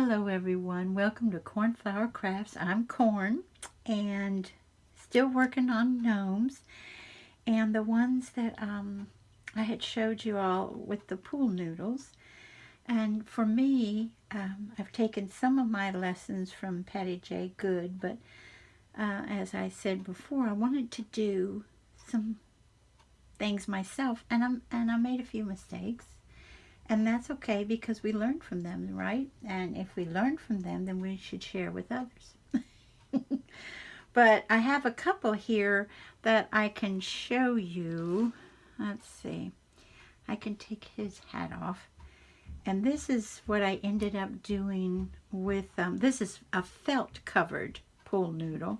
Hello everyone, welcome to Cornflower Crafts. I'm Corn and still working on gnomes, and the ones that I had showed you all with the pool noodles. And for me, I've taken some of my lessons from Patty J. Good, but as I said before, I wanted to do some things myself, and I made a few mistakes. And that's okay because we learn from them, right? And if we learn from them, then we should share with others. But I have a couple here that I can show you. Let's see. I can take his hat off. And this is what I ended up doing with, this is a felt covered pool noodle.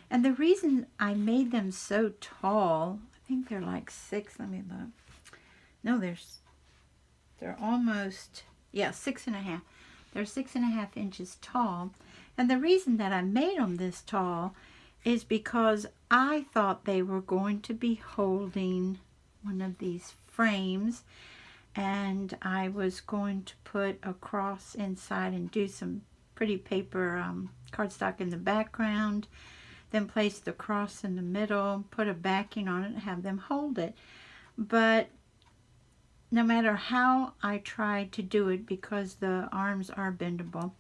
And the reason I made them so tall, I think they're like 6, let me look. No, they're almost, yeah, 6.5. They're 6.5 inches tall. And the reason that I made them this tall is because I thought they were going to be holding one of these frames, and I was going to put a cross inside and do some pretty paper cardstock in the background, then place the cross in the middle, put a backing on it, and have them hold it. But no matter how I tried to do it, because the arms are bendable,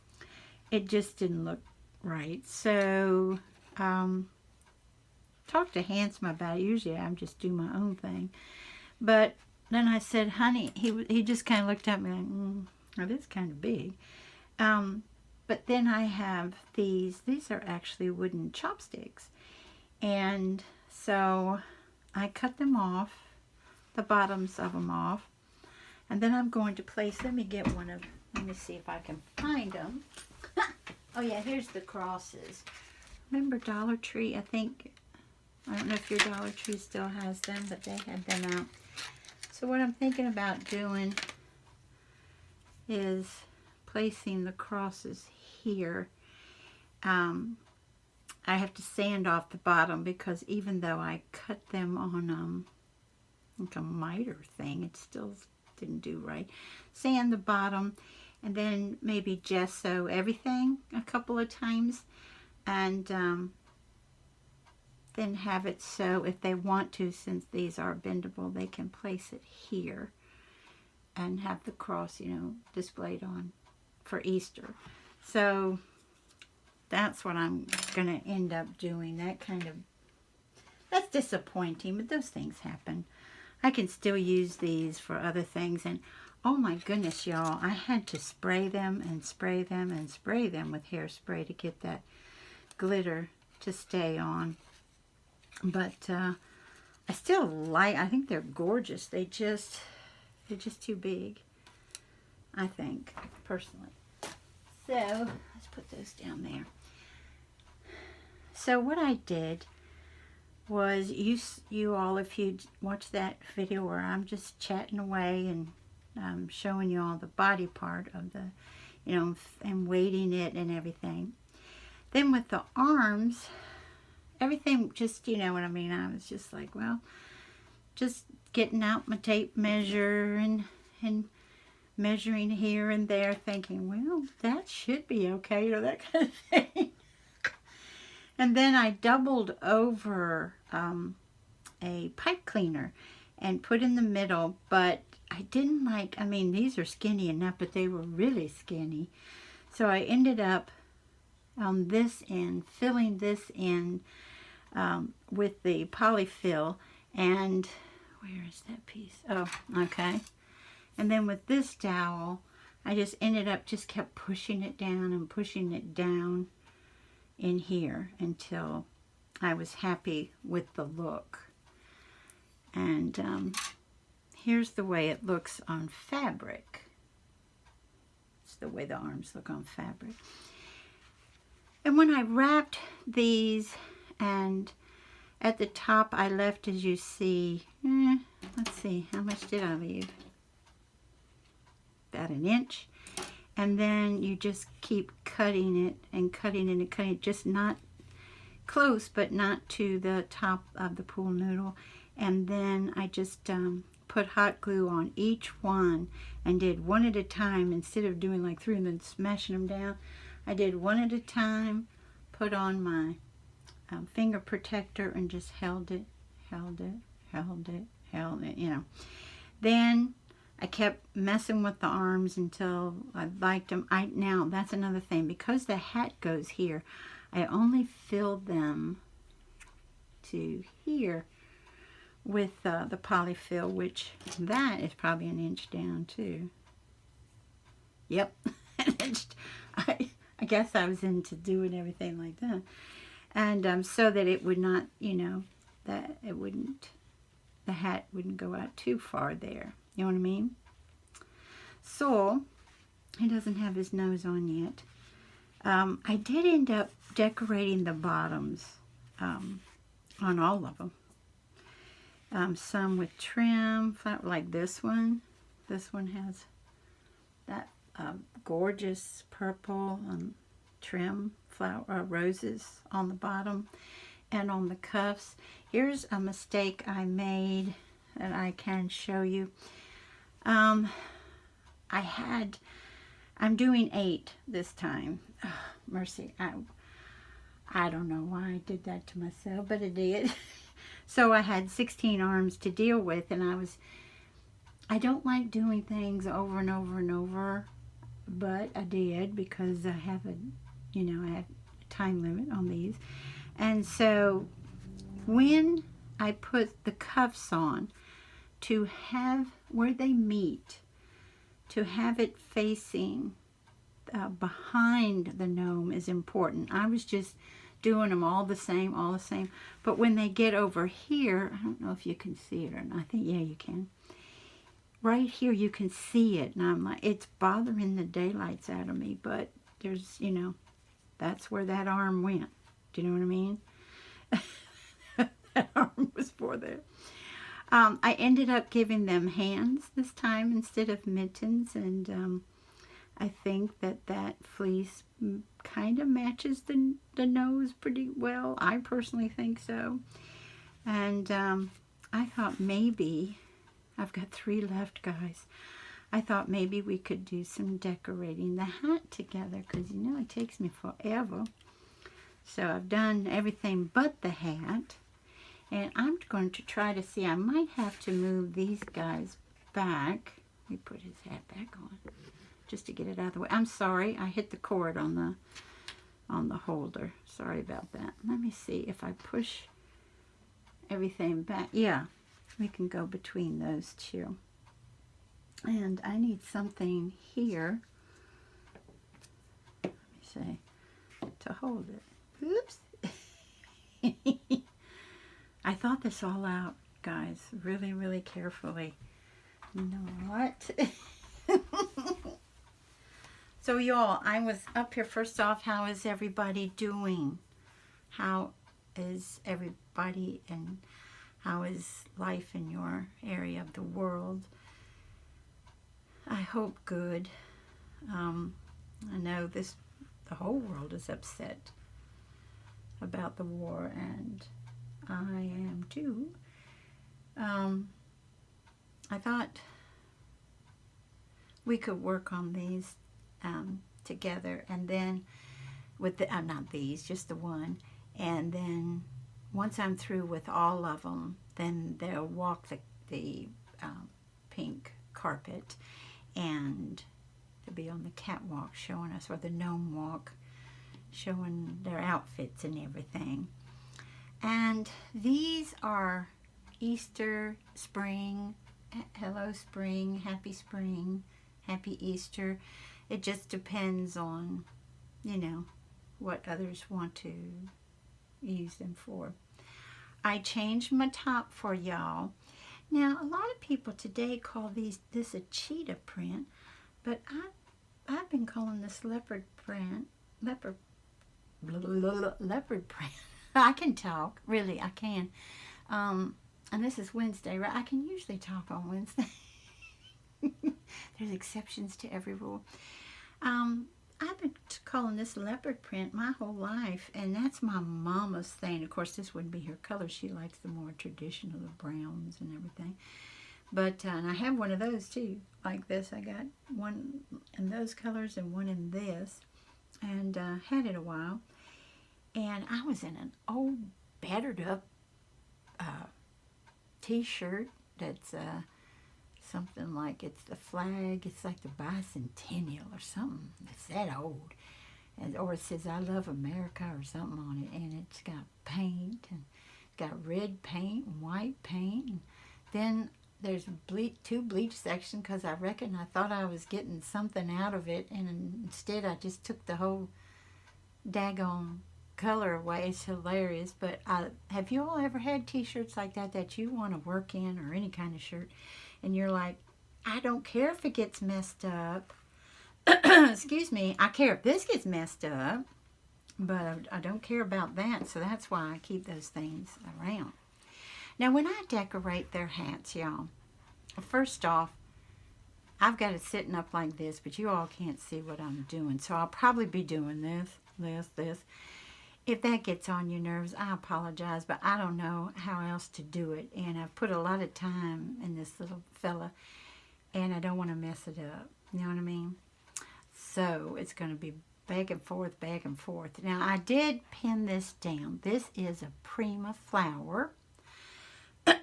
it just didn't look right. So talk to Handsome about it. Usually I'm just do my own thing. But then I said, honey, he just kind of looked at me like, oh, this is kind of big. But then I have these are actually wooden chopsticks. And so I cut them off, the bottoms of them off. And then I'm going to place, let me see if I can find them. Oh yeah, here's the crosses. Remember Dollar Tree, I don't know if your Dollar Tree still has them, but they had them out. So what I'm thinking about doing is placing the crosses here. I have to sand off the bottom because even though I cut them on like a miter thing, it still didn't do right. Sand the bottom and then maybe gesso everything a couple of times, and then have it so if they want to, since these are bendable, they can place it here and have the cross, displayed on for Easter. So that's what I'm gonna end up doing. That's disappointing, but those things happen. I can still use these for other things, and oh my goodness, y'all, I had to spray them and spray them and spray them with hairspray to get that glitter to stay on. But I think they're gorgeous. They're just too big, I think, personally. So let's put those down there. So what I did was, you all, if you watch that video where I'm just chatting away and showing you all the body part of the, and weighting it and everything. Then with the arms, everything just, you know what I mean, I was just like, well, just getting out my tape measure and measuring here and there, thinking, well, that should be okay, that kind of thing. And then I doubled over a pipe cleaner and put in the middle, but I didn't these are skinny enough, but they were really skinny. So I ended up on this end, filling this in with the polyfill. And where is that piece? Oh, okay. And then with this dowel, I just kept pushing it down and pushing it down in here until I was happy with the look. And here's the way it looks on fabric. It's the way the arms look on fabric. And when I wrapped these, and at the top I left, as you see, let's see, how much did I leave? About 1 inch. And then you just keep cutting it and cutting it and cutting it, just not close, but not to the top of the pool noodle. And then I just put hot glue on each one and did one at a time instead of doing like three and then smashing them down. I did one at a time, put on my finger protector and just held it, you know. Then I kept messing with the arms until I liked them. Now, that's another thing. Because the hat goes here, I only filled them to here with the polyfill, which that is probably an inch down too. Yep. I guess I was into doing everything like that. And so that it would not, you know, that it wouldn't, the hat wouldn't go out too far there. You know what I mean? So, he doesn't have his nose on yet. I did end up decorating the bottoms on all of them. Some with trim, like this one. This one has that gorgeous purple trim flower roses on the bottom and on the cuffs. Here's a mistake I made that I can show you. I'm doing 8 this time. Oh, mercy. I don't know why I did that to myself, but I did. So I had 16 arms to deal with, and I don't like doing things over and over and over, but I did because I have a time limit on these. And so when I put the cuffs on, to have where they meet, to have it facing behind the gnome is important. I was just doing them all the same. But when they get over here, I don't know if you can see it or not. I think, yeah, you can. Right here, you can see it. And I'm like, it's bothering the daylights out of me. But there's, you know, that's where that arm went. Do you know what I mean? That arm was for there. I ended up giving them hands this time instead of mittens. And I think that fleece kind of matches the nose pretty well. I personally think so. And I thought maybe, I've got 3 left, guys. I thought maybe we could do some decorating the hat together, because you know it takes me forever. So I've done everything but the hat. And I'm going to try to see, I might have to move these guys back. Let me put his hat back on, just to get it out of the way. I'm sorry, I hit the cord on the holder. Sorry about that. Let me see if I push everything back. Yeah, we can go between those two. And I need something here, let me see, to hold it. Oops. I thought this all out, guys, really, really carefully. You know what? So y'all, I was up here. First off, how is everybody doing? How is everybody, and how is life in your area of the world? I hope good. I know the whole world is upset about the war, and I am too. I thought we could work on these together, and then with the not these, just the one, and then once I'm through with all of them, then they'll walk the pink carpet, and they'll be on the catwalk showing us, or the gnome walk, showing their outfits and everything. And these are Easter, spring, hello spring, happy Easter. It just depends on, you know, what others want to use them for. I changed my top for y'all. Now, a lot of people today call this a cheetah print, but I've been calling this leopard print. I can talk, really, I can. And this is Wednesday, right? I can usually talk on Wednesday. There's exceptions to every rule. I've been calling this leopard print my whole life, and that's my mama's thing. Of course, this wouldn't be her color. She likes the more traditional, the browns and everything. But, and I have one of those too, like this. I got one in those colors and one in this, and had it a while. And I was in an old, battered up t-shirt that's something like, it's the flag, it's like the bicentennial or something. It's that old. And, or it says, I love America or something on it. And it's got paint, and it's got red paint and white paint. And then there's two bleach sections, because I reckon I thought I was getting something out of it. And instead I just took the whole daggone color away. It's hilarious. But have you all ever had t-shirts like that you want to work in, or any kind of shirt, and you're like, I don't care if it gets messed up. Excuse me, I care if this gets messed up, but I don't care about that. So that's why I keep those things around. Now, when I decorate their hats, y'all, first off, I've got it sitting up like this, but you all can't see what I'm doing. So I'll probably be doing this. If that gets on your nerves, I apologize, but I don't know how else to do it. And I've put a lot of time in this little fella, and I don't want to mess it up. You know what I mean? So it's going to be back and forth, back and forth. Now, I did pin this down. This is a prima flower.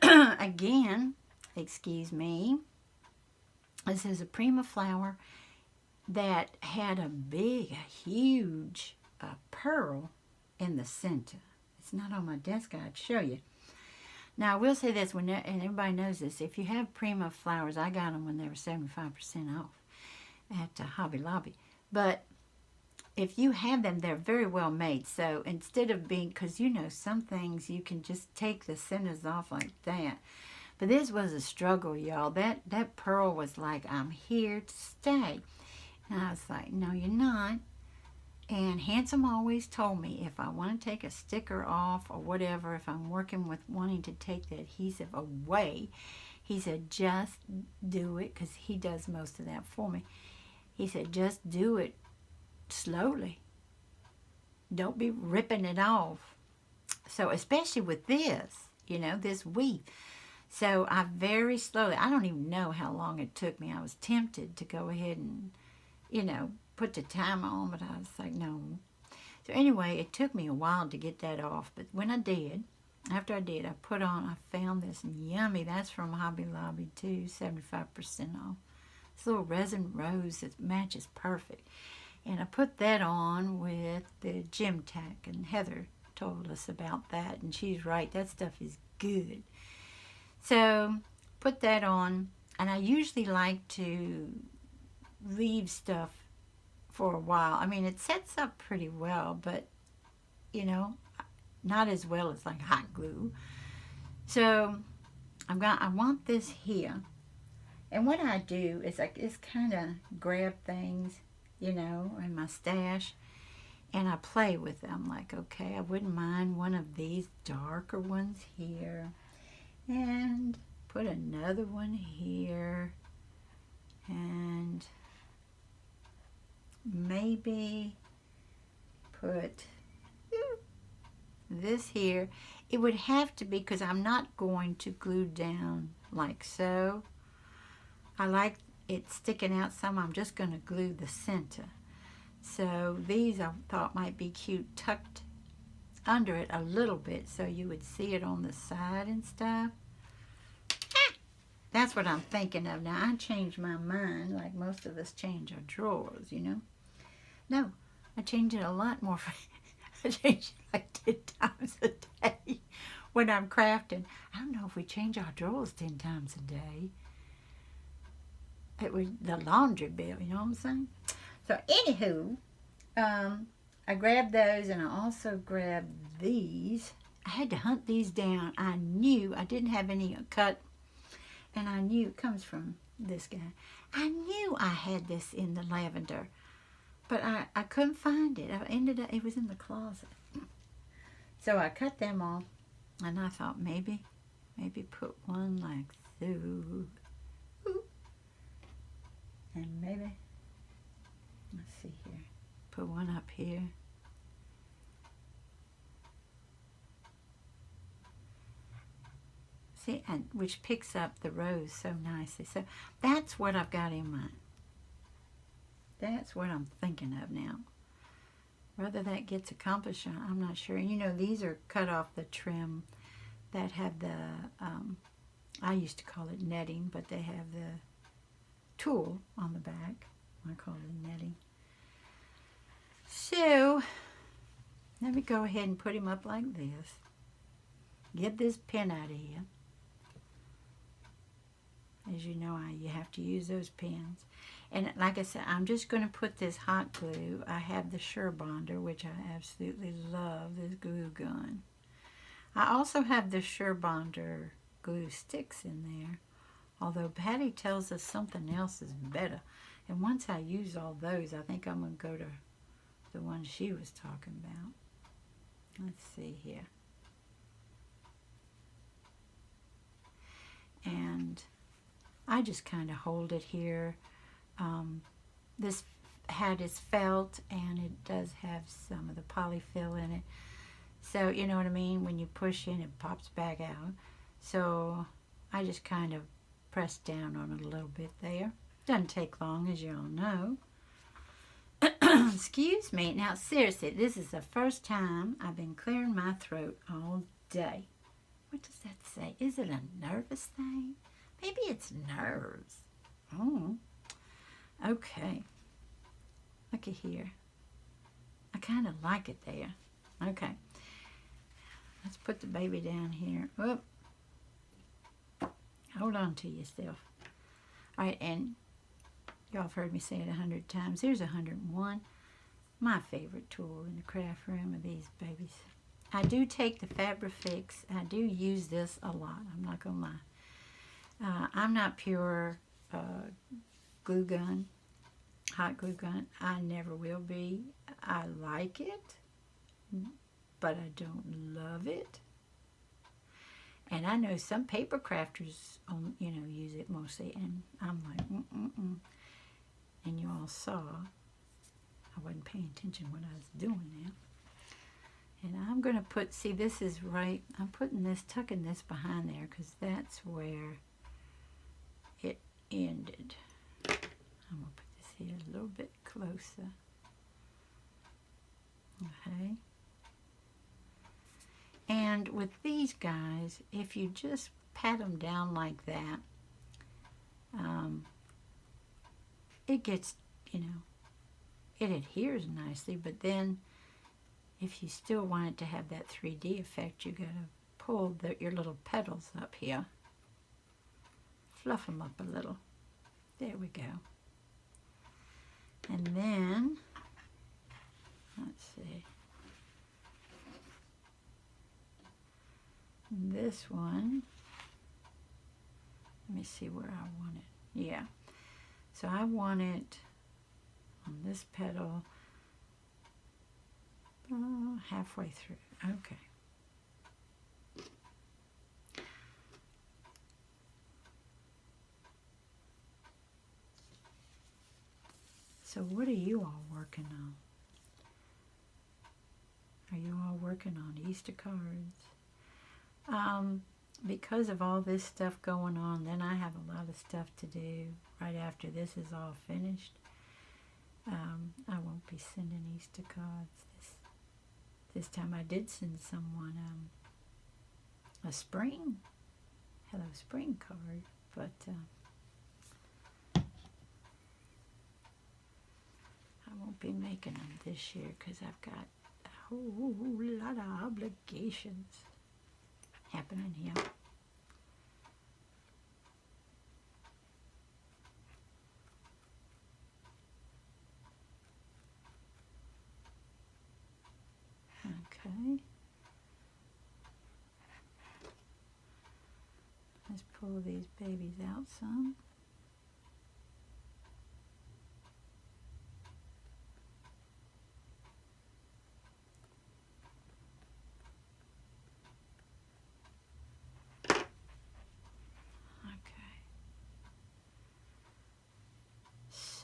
Again, excuse me. This is a prima flower that had a huge pearl in the center. It's not on my desk. I'd show you. Now, I will say this, and everybody knows this. If you have prima flowers, I got them when they were 75% off at Hobby Lobby. But if you have them, they're very well made. So instead of being, because you know some things you can just take the centers off like that. But this was a struggle, y'all. That pearl was like, I'm here to stay. And I was like, no, you're not. And Handsome always told me, if I want to take a sticker off or whatever, if I'm working with wanting to take the adhesive away, he said, just do it, because he does most of that for me. He said, just do it slowly. Don't be ripping it off. So especially with this, you know, this weave. So I very slowly, I don't even know how long it took me. I was tempted to go ahead and, you know, put the time on, but I was like, no. So anyway, it took me a while to get that off. But when I did, after I did, I found this yummy, that's from Hobby Lobby too, 75% off. This little resin rose that matches perfect. And I put that on with the gem tack, and Heather told us about that, and she's right, that stuff is good. So put that on, and I usually like to leave stuff for a while. I mean, it sets up pretty well, but you know, not as well as like hot glue. So I want this here, and what I do is I just kind of grab things, you know, in my stash, and I play with them. Like, okay, I wouldn't mind one of these darker ones here, and put another one here, and maybe put this here. It would have to be, because I'm not going to glue down like so. I like it sticking out some. I'm just going to glue the center. So these I thought might be cute tucked under it a little bit, so you would see it on the side and stuff. That's what I'm thinking of. Now, I changed my mind, like most of us change our drawers, you know. No, I change it a lot more. I change it like 10 times a day when I'm crafting. I don't know if we change our drawers 10 times a day. It was the laundry bill, you know what I'm saying? So, anywho, I grabbed those, and I also grabbed these. I had to hunt these down. I knew I didn't have any cut, and I knew it comes from this guy. I knew I had this in the lavender, but I couldn't find it. It was in the closet. So I cut them off, and I thought maybe put one like so. And maybe, let's see here, put one up here. See, and which picks up the rose so nicely. So that's what I've got in mind. That's what I'm thinking of now. Whether that gets accomplished, I'm not sure. You know, these are cut off the trim that have the, I used to call it netting, but they have the tulle on the back. I call it netting. So, let me go ahead and put him up like this. Get this pin out of here. As you know, you have to use those pins. And like I said, I'm just going to put this hot glue. I have the Sure Bonder, which I absolutely love, this glue gun. I also have the Sure Bonder glue sticks in there. Although Patty tells us something else is better. And once I use all those, I think I'm going to go to the one she was talking about. Let's see here. And I just kind of hold it here. This hat is felt, and it does have some of the polyfill in it. So, you know what I mean? When you push in, it pops back out. So, I just kind of press down on it a little bit there. Doesn't take long, as you all know. Excuse me. Now, seriously, this is the first time I've been clearing my throat all day. What does that say? Is it a nervous thing? Maybe it's nerves. Oh, okay. Looky here. I kind of like it there. Okay. Let's put the baby down here. Whoop. Hold on to yourself. All right, and y'all have heard me say it 100 times. Here's 101. My favorite tool in the craft room are these babies. I do take the Fabrifix. I do use this a lot. I'm not going to lie. I'm not pure glue gun, hot glue gun. I never will be. I like it, but I don't love it. And I know some paper crafters, you know, use it mostly, and I'm like, And you all saw, I wasn't paying attention what I was doing now. And I'm going to put, see, this is right, I'm putting this, tucking this behind there, because that's where it ended. I'm going to put this here a little bit closer. Okay. And with these guys, if you just pat them down like that, it gets, you know, it adheres nicely, but then if you still want it to have that 3D effect, you got to pull your little petals up here. Fluff them up a little. There we go. And then, let's see. This one, let me see where I want it. Yeah. So I want it on this petal halfway through. Okay. So what are you all working on? Are you all working on Easter cards? Because of all this stuff going on, then I have a lot of stuff to do right after this is all finished. I won't be sending Easter cards this time. I did send someone a spring, hello spring card, but I won't be making them this year because I've got a whole lot of obligations happening here. Okay. Let's pull these babies out some.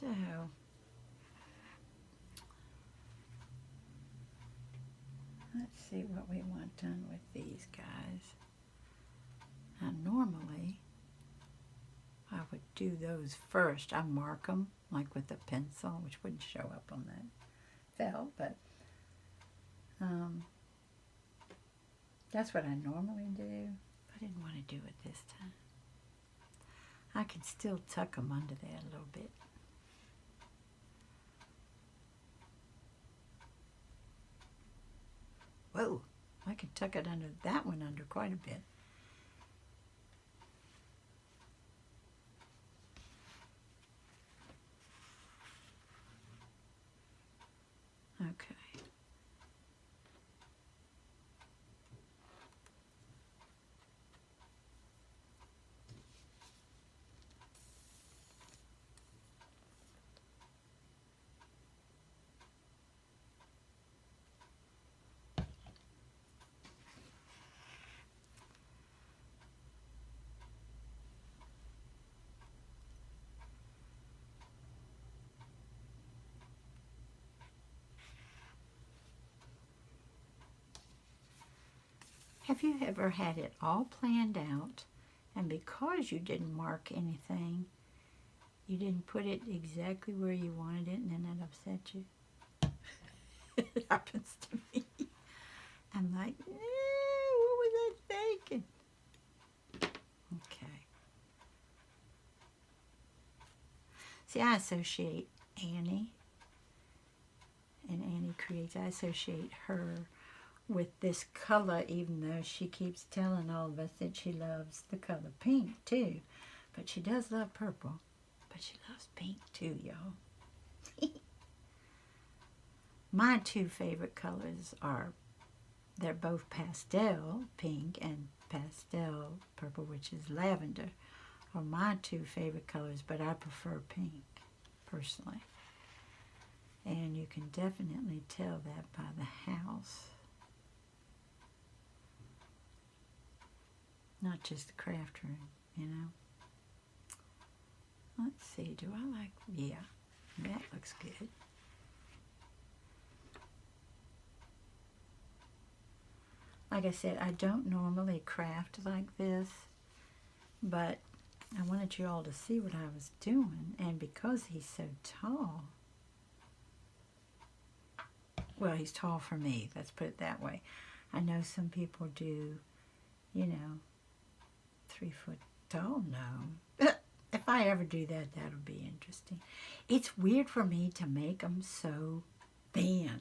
So, let's see what we want done with these guys. Now normally I would do those first. I mark them like with a pencil, which wouldn't show up on that felt, but that's what I normally do. I didn't want to do it this time. I can still tuck them under there a little bit. Whoa, I can tuck it under that one under quite a bit. Okay. Have you ever had it all planned out, and because you didn't mark anything, you didn't put it exactly where you wanted it, and then that upset you? It happens to me. I'm like, what was I thinking? Okay. See, I associate Annie, and Annie creates, I associate her with this color, even though she keeps telling all of us that she loves the color pink too. But she does love purple, but she loves pink too, y'all. My two favorite colors are, they're both pastel pink and pastel purple, which is lavender, are my two favorite colors, but I prefer pink personally. And you can definitely tell that by the house. Not just the craft room, you know. Let's see, do I like, yeah, that looks good. Like I said, I don't normally craft like this, but I wanted you all to see what I was doing, and because he's so tall, well, he's tall for me, let's put it that way. I know some people do, you know, 3 foot tall gnome. If I ever do that, that'll be interesting. It's weird for me to make them so thin,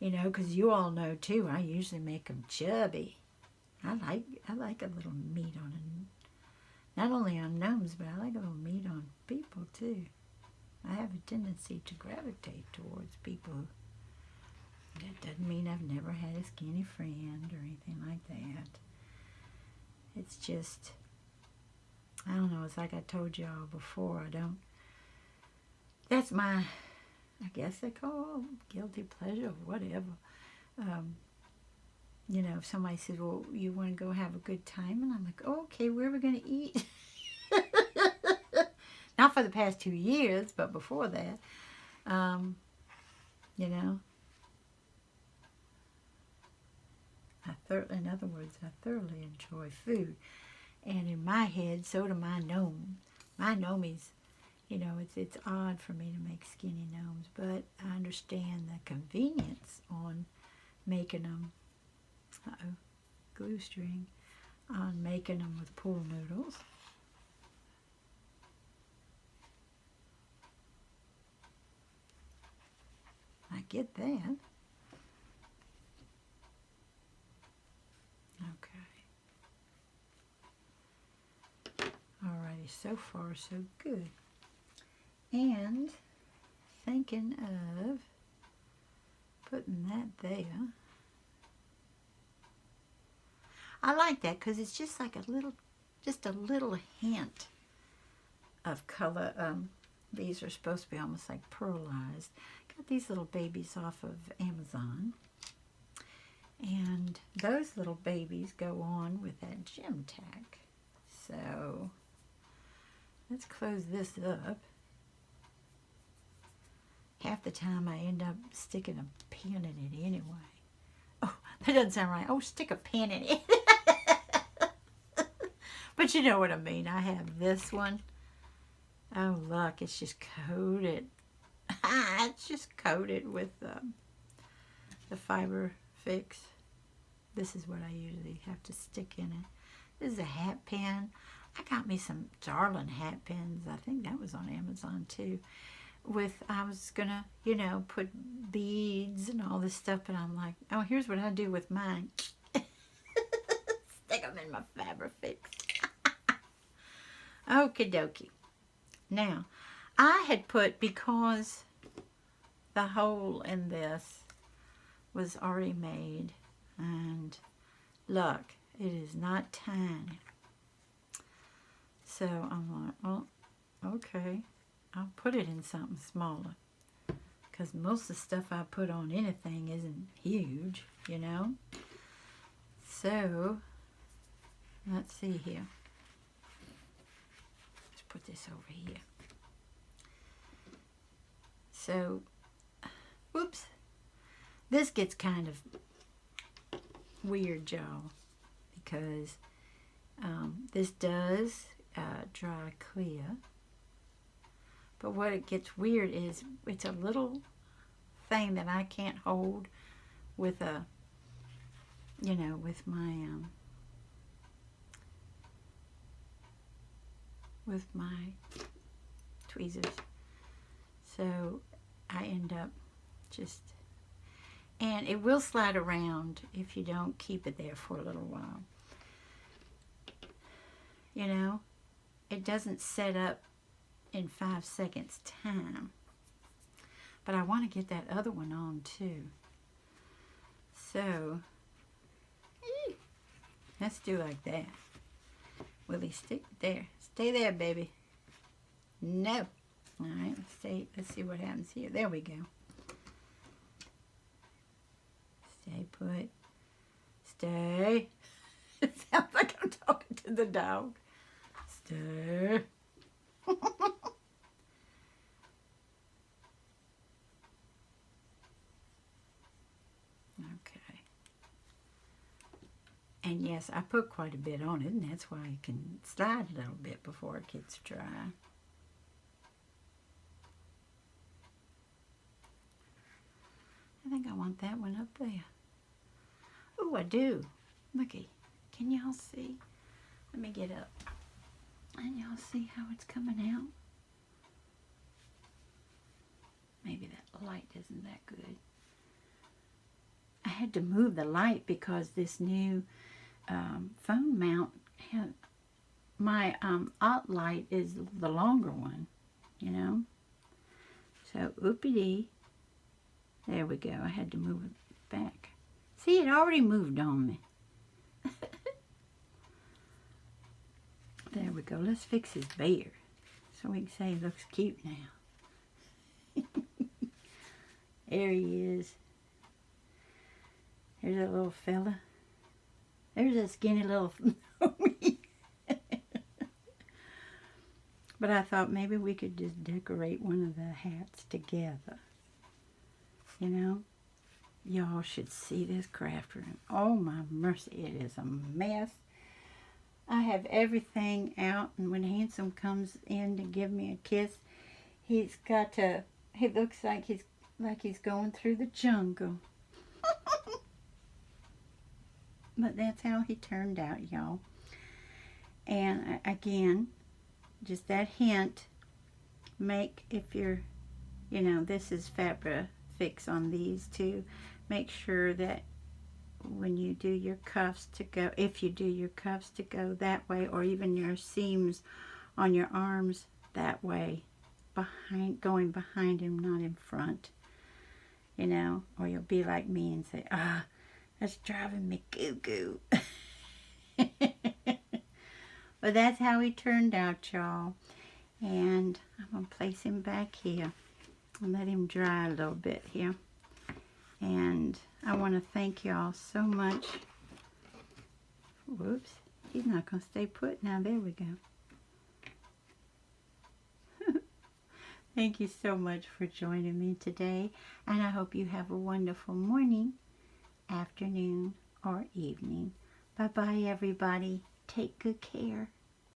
you know, because you all know too, I usually make them chubby. I like a little meat on them. Not only on gnomes, but I like a little meat on people too. I have a tendency to gravitate towards people. That doesn't mean I've never had a skinny friend or anything like that. It's just, I don't know, it's like I told y'all before, that's my, I guess they call guilty pleasure or whatever. You know, if somebody says, well, you want to go have a good time? And I'm like, oh, okay, where are we going to eat? Not for the past 2 years, but before that. You know. In other words, I thoroughly enjoy food. And in my head, so do my gnomes. My gnomies, you know, it's odd for me to make skinny gnomes, but I understand the convenience on making them, glue string, on making them with pool noodles. I get that. Okay. Alrighty, so far so good. And thinking of putting that there. I like that because it's just like just a little hint of color. These are supposed to be almost like pearlized. Got these little babies off of Amazon. And those little babies go on with that gem tack. So let's close this up. Half the time I end up sticking a pin in it anyway. Oh, that doesn't sound right. Oh, stick a pin in it. But you know what I mean. I have this one. Oh, look, it's just coated. It's just coated with the fiber fix. This is what I usually have to stick in it. This is a hat pin. I got me some darling hat pins. I think that was on Amazon too. I was gonna, put beads and all this stuff, but I'm like, oh, here's what I do with mine. Stick them in my Fabrifix. Okie dokie. Now, I had put, because the hole in this was already made, and look, it is not tiny. So I'm like, oh, okay, I'll put it in something smaller, because most of the stuff I put on anything isn't huge, So, let's see here. Let's put this over here. So, whoops. This gets kind of weird, y'all, because this does dry clear. But what it gets weird is it's a little thing that I can't hold with with my tweezers. So I end up and it will slide around if you don't keep it there for a little while. It doesn't set up in 5 seconds time. But I want to get that other one on too. So, let's do like that. Willie, stick there. Stay there, baby. No. All right, let's see what happens here. There we go. Stay put. Stay. It sounds like I'm talking to the dog. Stay. Okay. And yes, I put quite a bit on it, and that's why it can slide a little bit before it gets dry. I think I want that one up there. Oh, I do. Looky. Can y'all see? Let me get up. And y'all see how it's coming out? Maybe that light isn't that good. I had to move the light because this new phone mount, my alt light is the longer one, So, oopie-dee. There we go. I had to move it back. See, it already moved on me. There we go. Let's fix his beard so we can say he looks cute now. There he is. There's that little fella. There's that skinny little Gnome. But I thought maybe we could just decorate one of the hats together. Y'all should see this craft room. Oh my mercy, it is a mess. I have everything out, and when Handsome comes in to give me a kiss, he looks like he's going through the jungle. But that's how he turned out, y'all. And again, just that hint, if you're, this is Fabrifix on these two, make sure that when you do your cuffs to go, if you do your cuffs to go that way, or even your seams on your arms that way, going behind him, not in front, or you'll be like me and say, that's driving me goo-goo. But that's how he turned out, y'all. And I'm going to place him back here and let him dry a little bit here. And I want to thank y'all so much. Whoops. He's not going to stay put now. There we go. Thank you so much for joining me today. And I hope you have a wonderful morning, afternoon, or evening. Bye-bye, everybody. Take good care.